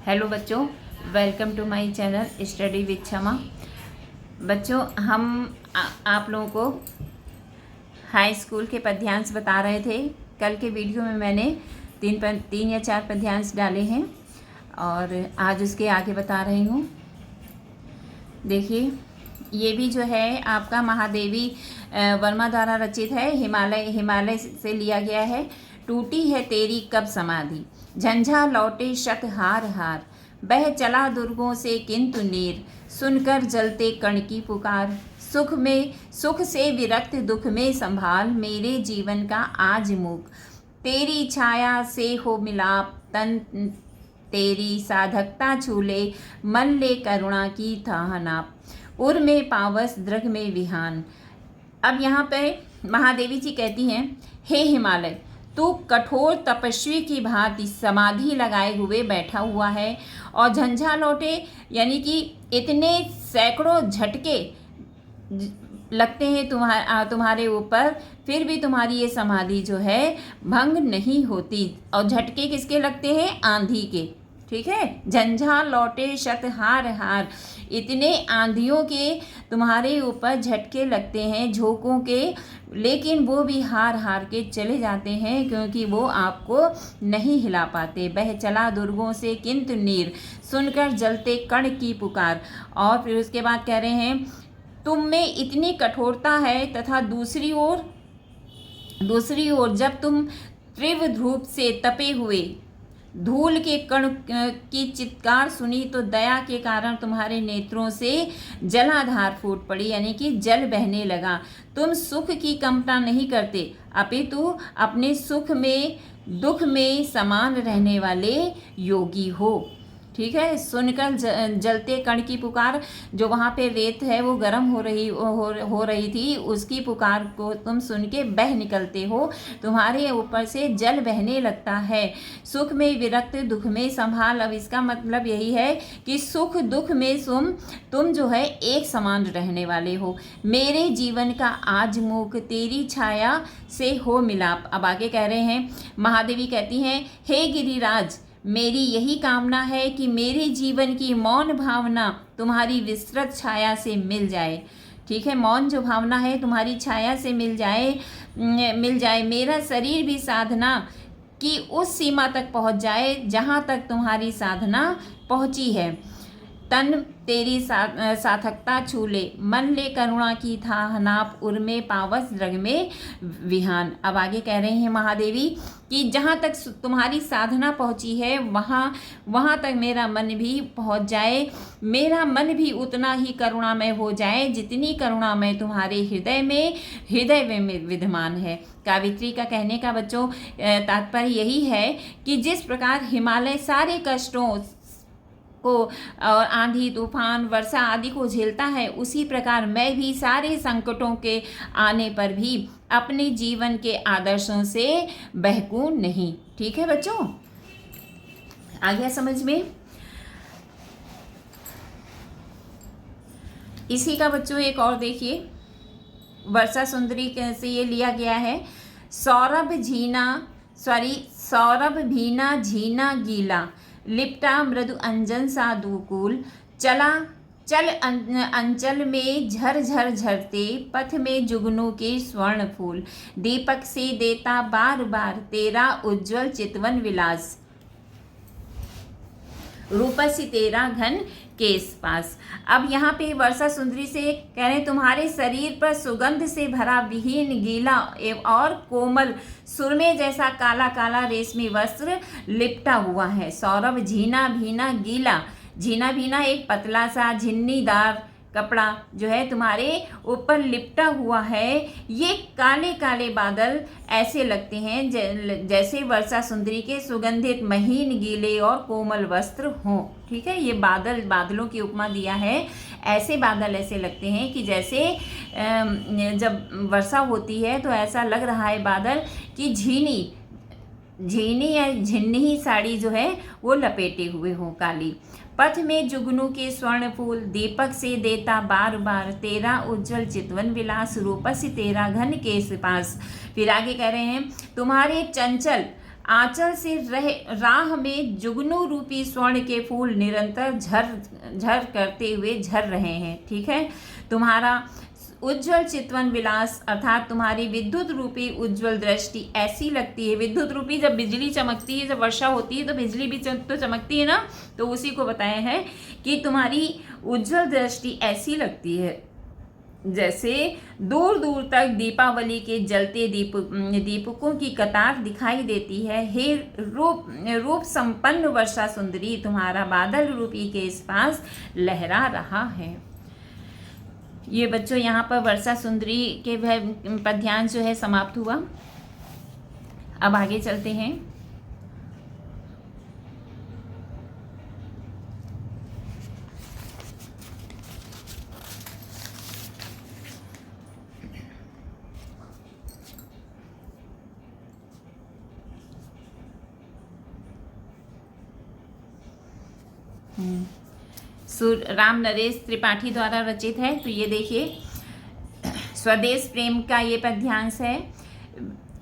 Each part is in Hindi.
हेलो बच्चों, welcome to my channel study with Kshama. बच्चों, हम आप लोगों को हाई स्कूल के पद्यांश बता रहे थे। कल के वीडियो में मैंने तीन या चार पद्यांश डाले हैं और आज उसके आगे बता रही हूँ। देखिए, ये भी जो है आपका महादेवी वर्मा द्वारा रचित है। हिमालय से लिया गया है। टूटी है तेरी कब समाधि, झंझा लौटे शत हार हार, बह चला दुर्गों से किंतु नीर, सुनकर जलते कण की पुकार, सुख से विरक्त दुख में संभाल, मेरे जीवन का आज मूक, तेरी छाया से हो मिलाप, तन तेरी साधकता छूले, मन ले करुणा की थाह नाप, उर में पावस दृग में विहान। अब यहाँ पे महादेवी जी कहती हैं, हे हिमालय, तू कठोर तपस्वी की भांति समाधि लगाए हुए बैठा हुआ है और झंझा लौटे यानी कि इतने सैकड़ों झटके लगते हैं तुम्हारे ऊपर, फिर भी तुम्हारी ये समाधि जो है भंग नहीं होती। और झटके किसके लगते हैं? आंधी के। ठीक है, झंझा लौटे शत हार हार, इतने आंधियों के तुम्हारे ऊपर झटके लगते हैं, झोंकों के, लेकिन वो भी हार हार के चले जाते हैं क्योंकि वो आपको नहीं हिला पाते। बह चला दुर्गों से किंतु नीर, सुनकर जलते कण की पुकार। और फिर उसके बाद कह रहे हैं, तुम में इतनी कठोरता है तथा दूसरी ओर जब तुम तीव्र धूप से तपे हुए धूल के कण की चित्कार सुनी तो दया के कारण तुम्हारे नेत्रों से जलाधार फूट पड़ी, यानी कि जल बहने लगा। तुम सुख की कामना नहीं करते, अपितु अपने सुख में दुख में समान रहने वाले योगी हो। ठीक है, सुनकर जलते कण की पुकार, जो वहाँ पे रेत है वो गर्म हो रही थी, उसकी पुकार को तुम सुन के बह निकलते हो, तुम्हारे ऊपर से जल बहने लगता है। सुख में विरक्त दुख में संभाल। अब इसका मतलब यही है कि सुख दुख में तुम जो है एक समान रहने वाले हो। मेरे जीवन का आज मूक, तेरी छाया से हो मिलाप। अब आगे कह रहे हैं, महादेवी कहती हैं, हे गिरिराज, मेरी यही कामना है कि मेरे जीवन की मौन भावना तुम्हारी विस्तृत छाया से मिल जाए। ठीक है, मौन जो भावना है तुम्हारी छाया से मिल जाए। मेरा शरीर भी साधना की उस सीमा तक पहुंच जाए जहां तक तुम्हारी साधना पहुंची है। तन तेरी साधकता छूले, मन ले करुणा की थाह नाप, उर्मे पावस दृग में विहान। अब आगे कह रहे हैं महादेवी कि जहाँ तक तुम्हारी साधना पहुँची है वहाँ तक मेरा मन भी पहुँच जाए, मेरा मन भी उतना ही करुणामय हो जाए जितनी करुणामय तुम्हारे हृदय में विद्यमान है। कावित्री का कहने का बच्चों तात्पर्य यही है कि जिस प्रकार हिमालय सारे कष्टों को और आंधी तूफान वर्षा आदि को झेलता है, उसी प्रकार मैं भी सारे संकटों के आने पर भी अपने जीवन के आदर्शों से बहकूं नहीं। ठीक है बच्चों, आ गया समझ में? इसी का बच्चों एक और देखिए, वर्षा सुंदरी से ये लिया गया है। सौरभ भीना झीना गीला, लिपटा मृदु अंजन सा दूकुल, चल अंचल में झर झर झरते, पथ में जुगनू के स्वर्ण फूल, दीपक से देता बार बार तेरा उज्जवल चितवन विलास, रूपसी तेरा घन केस पास। अब यहाँ पे वर्षा सुंदरी से कह रहे, तुम्हारे शरीर पर सुगंध से भरा विहीन गीला और कोमल सुरमे जैसा काला काला रेशमी वस्त्र लिपटा हुआ है। सौरभ झीना भीना गीला, झीना भीना एक पतला सा झिन्नीदार कपड़ा जो है तुम्हारे ऊपर लिपटा हुआ है। ये काले काले बादल ऐसे लगते हैं जैसे वर्षा सुंदरी के सुगंधित महीन गीले और कोमल वस्त्र हों। ठीक है, ये बादलों की उपमा दिया है। ऐसे बादल ऐसे लगते हैं कि जैसे जब वर्षा होती है तो ऐसा लग रहा है बादल कि झीनी या झिन्नी साड़ी जो है वो लपेटे हुए हो काली। पथ में जुगनू के स्वर्ण फूल, दीपक से देता बार बार तेरा उज्जवल चितवन विलास, रूपसी तेरा घन केश पास। फिर आगे कह रहे हैं, तुम्हारे चंचल आंचल से राह में जुगनू रूपी स्वर्ण के फूल निरंतर झर झर करते हुए झर रहे हैं। ठीक है, तुम्हारा उज्जवल चितवन विलास अर्थात तुम्हारी विद्युत रूपी उज्जवल दृष्टि ऐसी लगती है। विद्युत रूपी जब बिजली चमकती है, जब वर्षा होती है तो बिजली भी तो चमकती है ना, तो उसी को बताया है कि तुम्हारी उज्जवल दृष्टि ऐसी लगती है जैसे दूर दूर तक दीपावली के जलते दीपकों की कतार दिखाई देती है। हे रूप संपन्न वर्षा सुंदरी, तुम्हारा बादल रूपी के इस पास लहरा रहा है। ये बच्चों यहाँ पर वर्षा सुंदरी के पद्यांश जो है समाप्त हुआ। अब आगे चलते हैं। राम नरेश त्रिपाठी द्वारा रचित है। तो ये देखिए, स्वदेश प्रेम का ये पद्यांश है।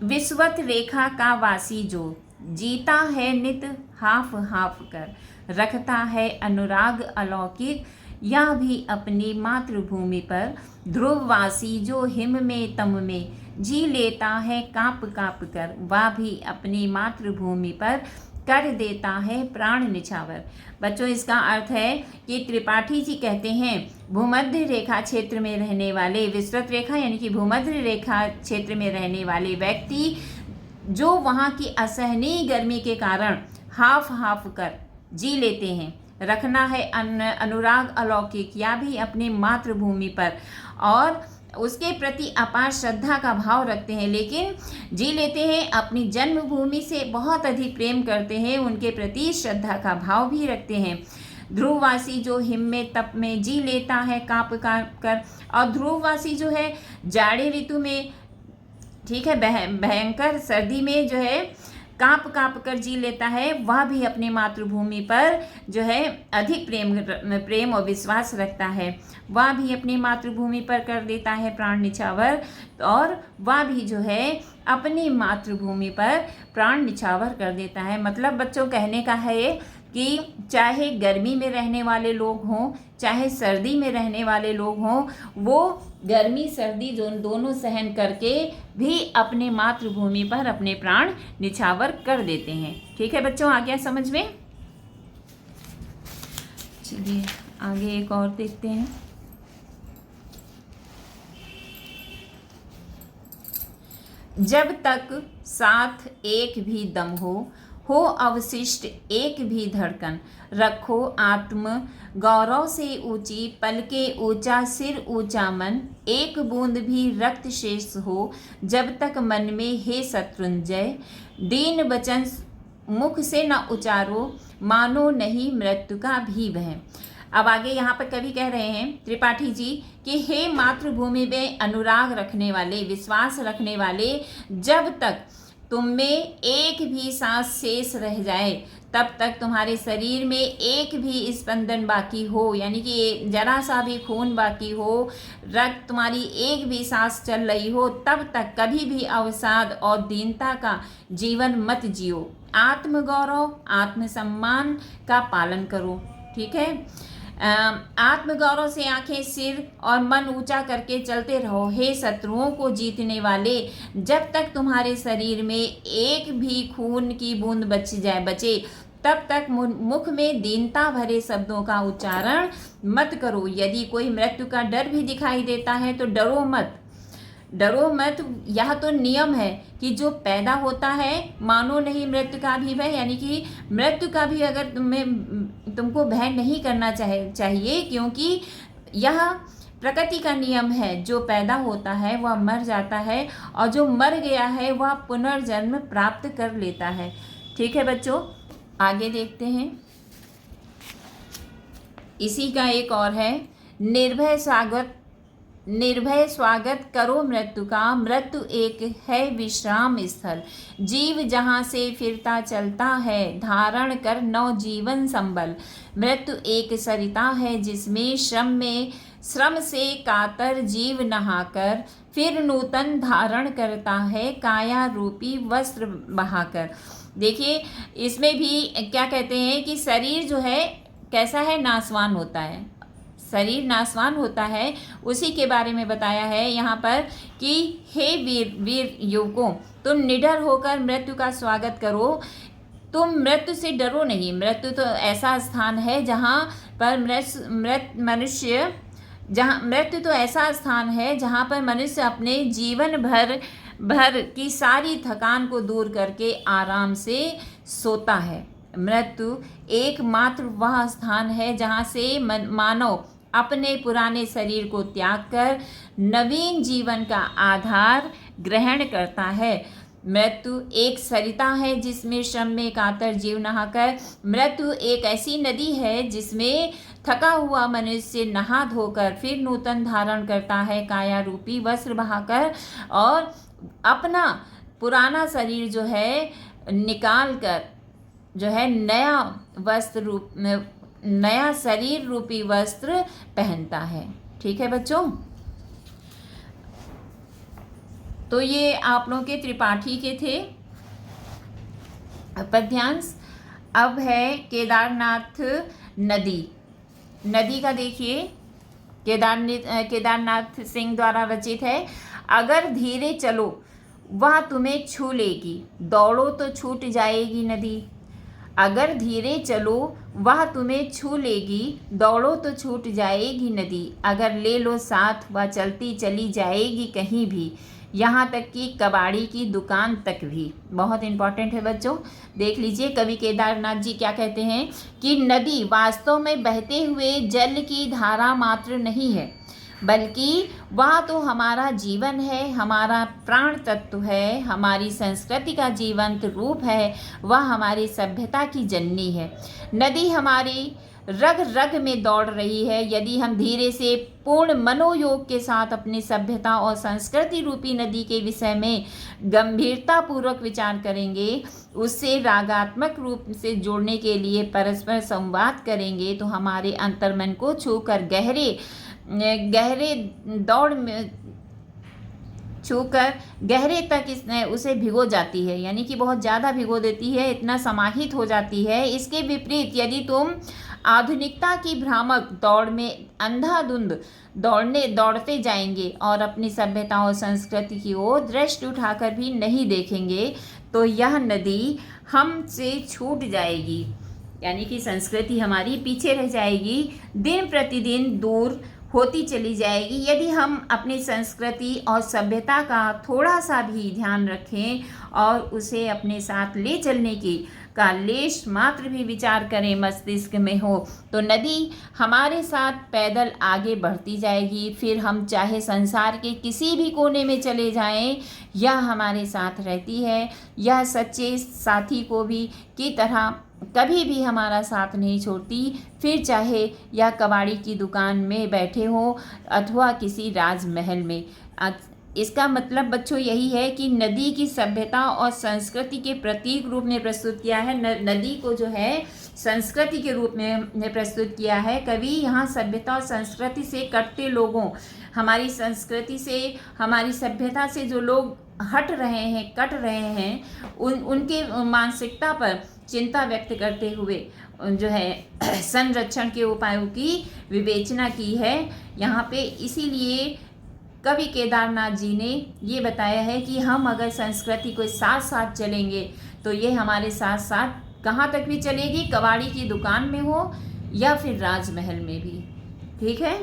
विश्वत रेखा का वासी जो जीता है नित हाफ हाफ कर, रखता है अनुराग अलौकिक यह भी अपनी मातृभूमि पर। ध्रुववासी जो हिम में तम में जी लेता है काँप काँप कर, वह भी अपनी मातृभूमि पर कर देता है प्राण निछावर। बच्चों, इसका अर्थ है कि त्रिपाठी जी कहते हैं भूमध्य रेखा क्षेत्र में रहने वाले, विस्तृत रेखा यानी कि भूमध्य रेखा क्षेत्र में रहने वाले व्यक्ति जो वहाँ की असहनीय गर्मी के कारण हाफ हाफ कर जी लेते हैं, रखना है अनुराग अलौकिक या भी अपनी मातृभूमि पर, और उसके प्रति अपार श्रद्धा का भाव रखते हैं, लेकिन जी लेते हैं अपनी जन्मभूमि से बहुत अधिक प्रेम करते हैं, उनके प्रति श्रद्धा का भाव भी रखते हैं। ध्रुववासी जो हिम में तप में जी लेता है काँप काँप कर, और ध्रुववासी जो है जाड़े ऋतु में, ठीक है, भयंकर सर्दी में जो है काँप काँप कर जी लेता है, वह भी अपनी मातृभूमि पर जो है अधिक प्रेम और विश्वास रखता है। वह भी अपनी मातृभूमि पर कर देता है प्राण निछावर, और वह भी जो है अपनी मातृभूमि पर प्राण निछावर कर देता है। मतलब बच्चों, कहने का है कि चाहे गर्मी में रहने वाले लोग हों, चाहे सर्दी में रहने वाले लोग हों, वो गर्मी सर्दी दोनों सहन करके भी अपने मातृभूमि पर अपने प्राण निछावर कर देते हैं। ठीक है बच्चों, आ गया समझ में? चलिए आगे एक और देखते हैं। जब तक साथ एक भी दम हो अवशिष्ट एक भी धड़कन, रखो आत्म गौरव से ऊंची पलके ऊंचा सिर ऊंचा मन, एक बूंद भी रक्त शेष हो जब तक मन में हे शत्रुंजय, दीन वचन मुख से न उचारो मानो नहीं मृत्यु का भी भय। अब आगे यहाँ पर कवि कह रहे हैं त्रिपाठी जी कि हे मातृभूमि में अनुराग रखने वाले, विश्वास रखने वाले, जब तक तुम में एक भी सांस शेष रह जाए तब तक तुम्हारे शरीर में एक भी स्पंदन बाकी हो, यानी कि जरा सा भी खून बाकी हो, रक्त तुम्हारी एक भी सांस चल रही हो, तब तक कभी भी अवसाद और दीनता का जीवन मत जियो। आत्मगौरव आत्मसम्मान का पालन करो। ठीक है, आत्मगौरव से आंखें सिर और मन ऊंचा करके चलते रहो। हे शत्रुओं को जीतने वाले, जब तक तुम्हारे शरीर में एक भी खून की बूंद बचे तब तक मुख में दीनता भरे शब्दों का उच्चारण मत करो। यदि कोई मृत्यु का डर भी दिखाई देता है तो डरो मत। यह तो नियम है कि जो पैदा होता है मानो नहीं मृत्यु का भी भय, यानी कि मृत्यु का भी अगर तुमको भय नहीं करना चाहिए, क्योंकि यह प्रकृति का नियम है। जो पैदा होता है वह मर जाता है, और जो मर गया है वह पुनर्जन्म प्राप्त कर लेता है। ठीक है बच्चों, आगे देखते हैं। इसी का एक और है, निर्भय स्वागत करो मृत्यु का, मृत्यु एक है विश्राम स्थल, जीव जहाँ से फिरता चलता है, धारण कर नव जीवन संबल। मृत्यु एक सरिता है जिसमें श्रम से कातर जीव नहाकर, फिर नूतन धारण करता है काया रूपी वस्त्र बहाकर। देखिए इसमें भी क्या कहते हैं कि शरीर जो है कैसा है, नासवान होता है, शरीर नासवान होता है, उसी के बारे में बताया है यहाँ पर कि हे वीर वीर युवकों, तुम निडर होकर मृत्यु का स्वागत करो, तुम मृत्यु से डरो नहीं। मृत्यु तो ऐसा स्थान है जहाँ पर मृत्यु तो ऐसा स्थान है जहाँ पर मनुष्य अपने जीवन भर की सारी थकान को दूर करके आराम से सोता है। मृत्यु एकमात्र वह स्थान है जहाँ से मानव अपने पुराने शरीर को त्याग कर नवीन जीवन का आधार ग्रहण करता है। मृत्यु एक सरिता है जिसमें श्रम में कातर जीव नहाकर, मृत्यु एक ऐसी नदी है जिसमें थका हुआ मनुष्य नहा धोकर फिर नूतन धारण करता है, काया रूपी वस्त्र बहाकर, और अपना पुराना शरीर जो है निकाल कर जो है नया शरीर रूपी वस्त्र पहनता है। ठीक है बच्चों, तो ये आप लोगों के त्रिपाठी के थे पद्यांश। अब है केदारनाथ नदी का देखिए, केदारनाथ सिंह द्वारा रचित है। अगर धीरे चलो वह तुम्हें छू लेगी, दौड़ो तो छूट जाएगी नदी। अगर धीरे चलो वह तुम्हें छू लेगी, दौड़ो तो छूट जाएगी नदी। अगर ले लो साथ वह चलती चली जाएगी कहीं भी, यहाँ तक कि कबाड़ी की दुकान तक भी। बहुत इंपॉर्टेंट है बच्चों, देख लीजिए कवि केदारनाथ जी क्या कहते हैं कि नदी वास्तव में बहते हुए जल की धारा मात्र नहीं है, बल्कि वह तो हमारा जीवन है, हमारा प्राण तत्व है, हमारी संस्कृति का जीवंत रूप है, वह हमारी सभ्यता की जननी है। नदी हमारी रग रग में दौड़ रही है। यदि हम धीरे से पूर्ण मनोयोग के साथ अपनी सभ्यता और संस्कृति रूपी नदी के विषय में गंभीरता पूर्वक विचार करेंगे, उससे रागात्मक रूप से जोड़ने के लिए परस्पर संवाद करेंगे, तो हमारे अंतर्मन को छूकर गहरे तक उसे भिगो जाती है, यानी कि बहुत ज़्यादा भिगो देती है, इतना समाहित हो जाती है। इसके विपरीत यदि तुम आधुनिकता की भ्रामक दौड़ में अंधाधुंध दौड़ते जाएंगे और अपनी सभ्यता और संस्कृति की ओर दृष्टि उठाकर भी नहीं देखेंगे, तो यह नदी हमसे छूट जाएगी, यानी कि संस्कृति हमारी पीछे रह जाएगी, दिन प्रतिदिन दूर होती चली जाएगी। यदि हम अपनी संस्कृति और सभ्यता का थोड़ा सा भी ध्यान रखें और उसे अपने साथ ले चलने का लेश मात्र भी विचार करें मस्तिष्क में हो, तो नदी हमारे साथ पैदल आगे बढ़ती जाएगी। फिर हम चाहे संसार के किसी भी कोने में चले जाएं, यह हमारे साथ रहती है। यह सच्चे साथी को भी की तरह कभी भी हमारा साथ नहीं छोड़ती, फिर चाहे यह कबाड़ी की दुकान में बैठे हो अथवा किसी राजमहल में। इसका मतलब बच्चों यही है कि नदी की सभ्यता और संस्कृति के प्रतीक रूप में प्रस्तुत किया है। नदी को जो है संस्कृति के रूप में प्रस्तुत किया है कवि। यहाँ सभ्यता और संस्कृति से कटते लोगों, हमारी संस्कृति से, हमारी सभ्यता से जो लोग कट रहे हैं, उनके मानसिकता पर चिंता व्यक्त करते हुए जो है संरक्षण के उपायों की विवेचना की है यहाँ पे। इसीलिए कवि केदारनाथ जी ने ये बताया है कि हम अगर संस्कृति को साथ साथ चलेंगे तो ये हमारे साथ साथ कहाँ तक भी चलेगी, कबाड़ी की दुकान में हो या फिर राजमहल में भी। ठीक है,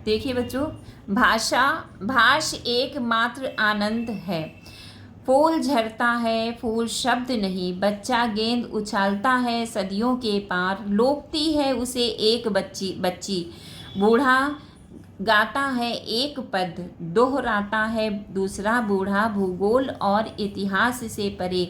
देखिए बच्चों, भाष एकमात्र आनंद है। फूल झरता है, फूल शब्द नहीं, बच्चा गेंद उछालता है सदियों के पार, लोकती है उसे एक बच्ची, बूढ़ा गाता है एक पद, दोहराता है दूसरा बूढ़ा, भूगोल और इतिहास से परे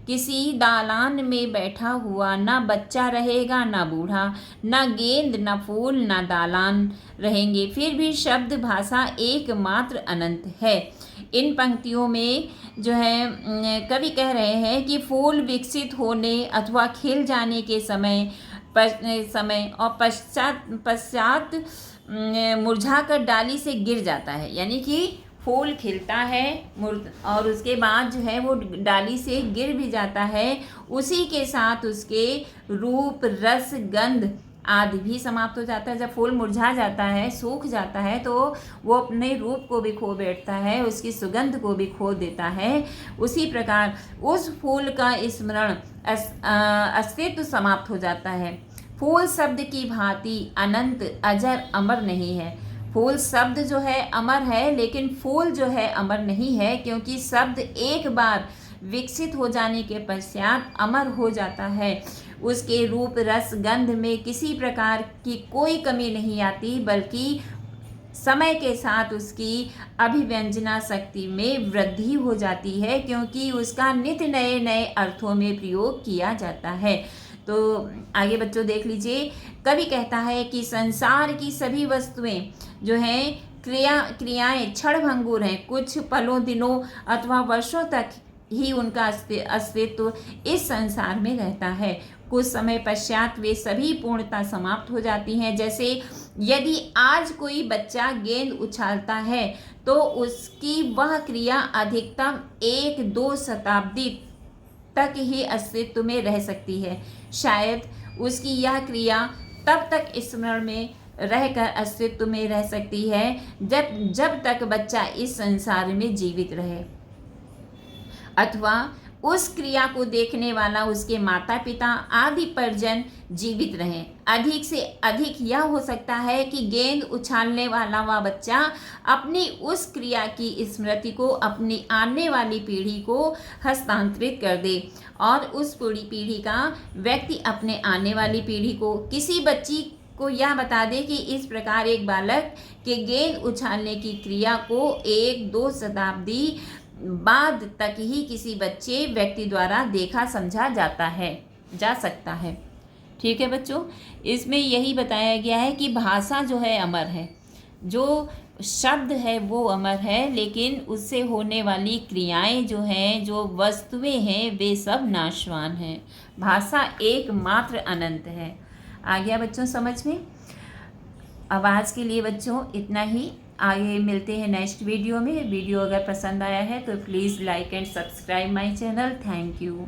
किसी दालान में बैठा हुआ ना बच्चा रहेगा, ना बूढ़ा, ना गेंद, ना फूल, ना दालान रहेंगे, फिर भी शब्द भाषा एकमात्र अनंत है। इन पंक्तियों में जो है कवि कह रहे हैं कि फूल विकसित होने अथवा खिल जाने के समय और पश्चात मुरझाकर डाली से गिर जाता है। यानी कि फूल खिलता है और उसके बाद जो है वो डाली से गिर भी जाता है, उसी के साथ उसके रूप, रस, गंध आदि भी समाप्त हो जाता है। जब फूल मुरझा जाता है, सूख जाता है, तो वो अपने रूप को भी खो बैठता है, उसकी सुगंध को भी खो देता है। उसी प्रकार उस फूल का स्मरण अस्तित्व समाप्त हो जाता है। फूल शब्द की भांति अनंत, अजर, अमर नहीं है। फूल शब्द जो है अमर है, लेकिन फूल जो है अमर नहीं है, क्योंकि शब्द एक बार विकसित हो जाने के पश्चात अमर हो जाता है। उसके रूप, रस, गंध में किसी प्रकार की कोई कमी नहीं आती, बल्कि समय के साथ उसकी अभिव्यंजना शक्ति में वृद्धि हो जाती है, क्योंकि उसका नित्य नए नए अर्थों में प्रयोग किया जाता है। तो आगे बच्चों देख लीजिए, कवि कहता है कि संसार की सभी वस्तुएं जो हैं क्रियाएं क्षणभंगुर हैं, कुछ पलों, दिनों अथवा वर्षों तक ही उनका अस्तित्व इस संसार में रहता है। कुछ समय पश्चात वे सभी पूर्णता समाप्त हो जाती हैं। जैसे यदि आज कोई बच्चा गेंद उछालता है तो उसकी वह क्रिया अधिकतम 1-2 शताब्दी तक ही अस्तित्व में रह सकती है। शायद उसकी यह क्रिया तब तक स्मरण में रहकर अस्तित्व में रह सकती है जब तक बच्चा इस संसार में जीवित रहे, अथवा उस क्रिया को देखने वाला उसके माता पिता आदि परिजन जीवित रहें। अधिक से अधिक यह हो सकता है कि गेंद उछालने वाला वह बच्चा अपनी उस क्रिया की स्मृति को अपनी आने वाली पीढ़ी को हस्तांतरित कर दे, और उस पूरी पीढ़ी का व्यक्ति अपने आने वाली पीढ़ी को किसी बच्ची को यह बता दे कि इस प्रकार एक बालक के गेंद उछालने की क्रिया को 1-2 शताब्दी बाद तक ही किसी बच्चे व्यक्ति द्वारा देखा समझा जा सकता है। ठीक है बच्चों, इसमें यही बताया गया है कि भाषा जो है अमर है, जो शब्द है वो अमर है, लेकिन उससे होने वाली क्रियाएं जो हैं, जो वस्तुएं हैं, वे सब नाशवान हैं। भाषा एकमात्र अनंत है। आ गया बच्चों समझ में? अब आज के लिए बच्चों इतना ही। आगे मिलते हैं नेक्स्ट वीडियो में। वीडियो अगर पसंद आया है तो please like and subscribe my channel. Thank you.